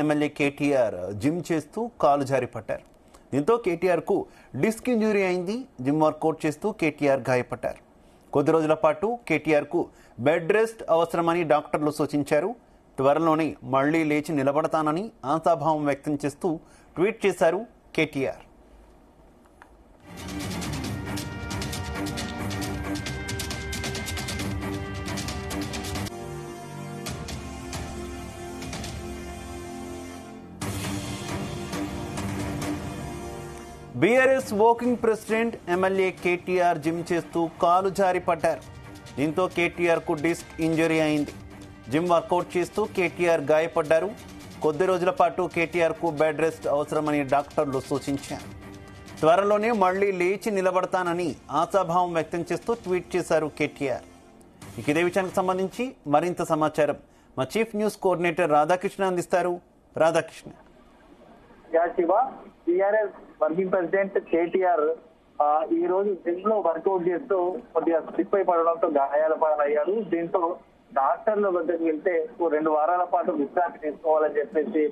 MLA KTR gym చేస్తూ కాలు జారి పడ్డారు. దీంతో కేటీఆర్కు డిస్క్ ఇంజురీ అయింది. జిమ్ వర్కౌట్ చేస్తూ కేటీఆర్ గాయపడ్డారు. కొద్ది రోజుల పాటు కేటీఆర్కు బెడ్ రెస్ట్ అవసరమని డాక్టర్లు సూచించారు. త్వరలోనే మళ్లీ లేచి నిలబడతానని ఆశాభావం వ్యక్తం చేస్తూ ట్వీట్ చేశారు KTR. BRS working president MLA KTR gym చేస్తూ కాలు జారి పడ్డారు. దీంతో కేటీఆర్కు డిస్క్ ఇంజరీ అయింది. జిమ్ వర్కౌట్ చేస్తూ కేటీఆర్ గాయపడ్డారు. కొద్ది రోజుల పాటు కేటీఆర్కు బెడ్ రెస్ట్ అవసరమని డాక్టర్లు సూచించారు. త్వరలోనే మళ్లీ లేచి నిలబడతానని ఆశాభావం వ్యక్తం చేస్తూ ట్వీట్ చేశారు కేటీఆర్. ఇదే విషయానికి సంబంధించి మరింత సమాచారం మా చీఫ్ న్యూస్ కోఆర్డినేటర్ రాధాకృష్ణ అందిస్తారు. Radhakrishna. TRS working president KTR ఈ రోజు జిమ్ లో వర్కౌట్ చేస్తూ కొద్దిగా స్లిప్ అయి పడడంతో గాయాల పాలయ్యారు. దీంతో డాక్టర్ల వద్దకు వెళ్తే 2 వారాల పాటు విశ్రాంతి తీసుకోవాలని చెప్పేసి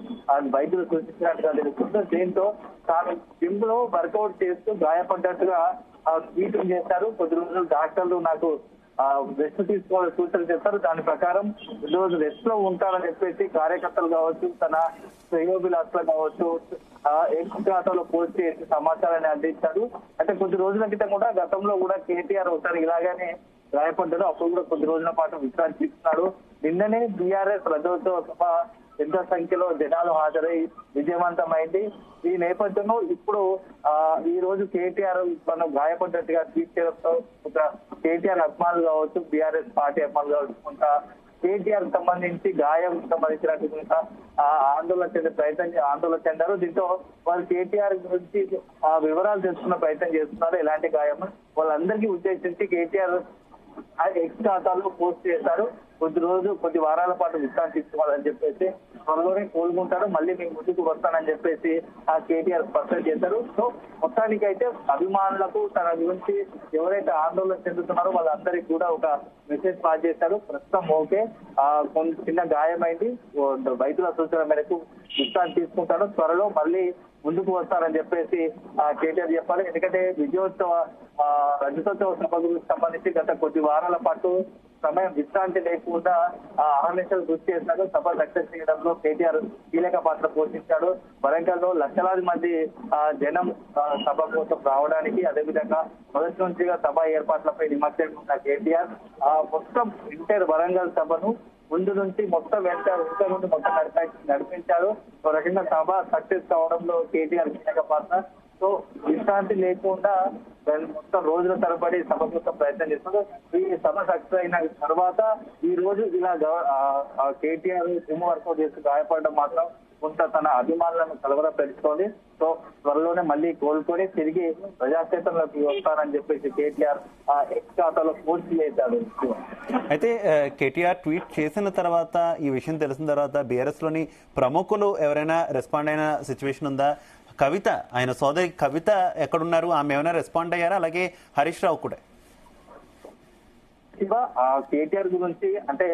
వైద్యులు సూచించినట్టుగా తెలుస్తుంది. దీంతో తాను జిమ్ లో వర్కౌట్ చేస్తూ గాయపడ్డట్టుగా ట్వీట్ చేశారు. కొద్ది రోజులు డాక్టర్లు నాకు రెస్ట్ తీసుకోవాలని సూచన చేస్తారు. దాని ప్రకారం రోజు రెస్ట్ లో ఉంటారని చెప్పేసి కార్యకర్తలు కావచ్చు, తన శ్రేయోభిలాషులు కావచ్చు ఎక్స్ ఖాతాలో పోస్ట్ చేసి సమాచారాన్ని అందించారు. అంటే కొద్ది రోజుల క్రితం కూడా గతంలో కూడా కేటీఆర్ ఒకసారి ఇలాగానే గాయపడ్డారు. అప్పుడు కూడా కొద్ది రోజుల పాటు విశ్రాంతి తీసుకున్నాడు. నిన్ననే బీఆర్ఎస్ రథోత్సవ సభ పెద్ద సంఖ్యలో జనాలు హాజరై విజయవంతమైంది. ఈ నేపథ్యంలో ఇప్పుడు ఈ రోజు కేటీఆర్ మనం గాయపడ్డట్టుగా ట్వీట్ చేయడంతో కేటీఆర్ అభిమానులు కావచ్చు, బీఆర్ఎస్ పార్టీ అభిమానులు కావచ్చు కొంత కేటీఆర్ సంబంధించి గాయం సంబంధించినట్టు కొంత ఆందోళన చెందారు. దీంతో వాళ్ళు కేటీఆర్ గురించి వివరాలు తెలుసుకున్న ప్రయత్నం చేస్తున్నారు. ఎలాంటి గాయం వాళ్ళందరికీ ఉద్దేశించి కేటీఆర్ ఎక్స్ ఖాతాలో పోస్ట్ చేశారు. కొద్ది వారాల పాటు విశ్రాంతి తీసుకోవాలని చెప్పేసి త్వరలోనే కోలుకుంటారు, మళ్ళీ మీకు ముందుకు వస్తానని చెప్పేసి కేటీఆర్ స్పష్టం చేశారు. సో మొత్తానికి అయితే అభిమానులకు తన గురించి ఎవరైతే ఆందోళన చెందుతున్నారో వాళ్ళందరికీ కూడా ఒక మెసేజ్ పాస్ చేశారు. ప్రస్తుతం ఓకే, కొంచెం చిన్న గాయమైంది, వైద్యుల సూచన మేరకు విశ్రాంతి తీసుకుంటారు, త్వరలో మళ్ళీ ముందుకు వస్తారని చెప్పేసి కేటీఆర్ చెప్పాలి. ఎందుకంటే రజతోత్సవ సభకు సంబంధించి గత కొద్ది వారాల పాటు సమయం విశ్రాంతి లేకుండా అహర్నిశలు కృషి చేసినారు. సభ సక్సెస్ చేయడంలో కేటీఆర్ కీలక పాత్ర పోషించాడు. వరంగల్లో లక్షలాది మంది జనం సభ కోసం రావడానికి, అదేవిధంగా మొదటి నుంచిగా సభ ఏర్పాట్లపై నిమగ్నం ఉన్న కేటీఆర్ మొత్తం ఇంటర్ వరంగల్ సభను ముందు నుంచి మొత్తం నుండి మొత్తం నడిపించారు. ఒక రకంగా సభ సక్సెస్ కావడంలో కేటీఆర్ కీలక పాత్ర. సో విశ్రాంతి లేకుండా మొత్తం రోజుల తరబడి సభ కోసం ప్రయత్నం చేస్తున్నారు. ఈ సభ సక్సెస్ అయిన తర్వాత ఈ రోజు ఇలా కేటీఆర్ జిమ్ వర్కౌట్ చేస్తూ గాయపడడం మాత్రం కొంత తన అభిమానులను కలవరపరుచుకోండి. సో త్వరలోనే మళ్ళీ కోలుకొని తిరిగి ప్రజాక్షేత్రంలోకి వస్తానని చెప్పేసి కేటీఆర్ ఎక్స్ ఖాతాలో పోస్ట్ చేశాడు. అయితే కేటీఆర్ ట్వీట్ చేసిన తర్వాత, ఈ విషయం తెలిసిన తర్వాత బీఆర్ఎస్ లోని ప్రముఖులు ఎవరైనా రెస్పాండ్ అయిన సిచ్యువేషన్ ఉందా? కవిత, ఆయన సోదరి కవిత ఎక్కడున్నారు? ఆమె ఏమైనా రెస్పాండ్ అయ్యారా? అలాగే హరీష్ రావు కూడా కేటీఆర్ గురించి అంటే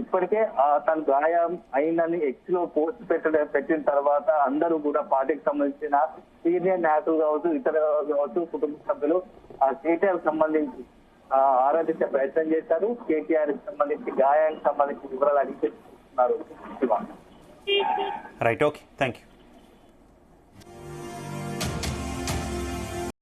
ఇప్పటికే తను గాయం అయిందని ఎక్స్ లో పోస్ట్ పెట్టిన తర్వాత అందరూ కూడా పార్టీకి సంబంధించిన సీనియర్ నాయకులు కావచ్చు, ఇతర కావచ్చు, కుటుంబ సభ్యులు కేటీఆర్ సంబంధించి ఆరాధించే ప్రయత్నం చేశారు. కేటీఆర్ సంబంధించి గాయానికి సంబంధించి వివరాలు అడిగి తెలుసుకుంటున్నారు. Right, okay, thank you.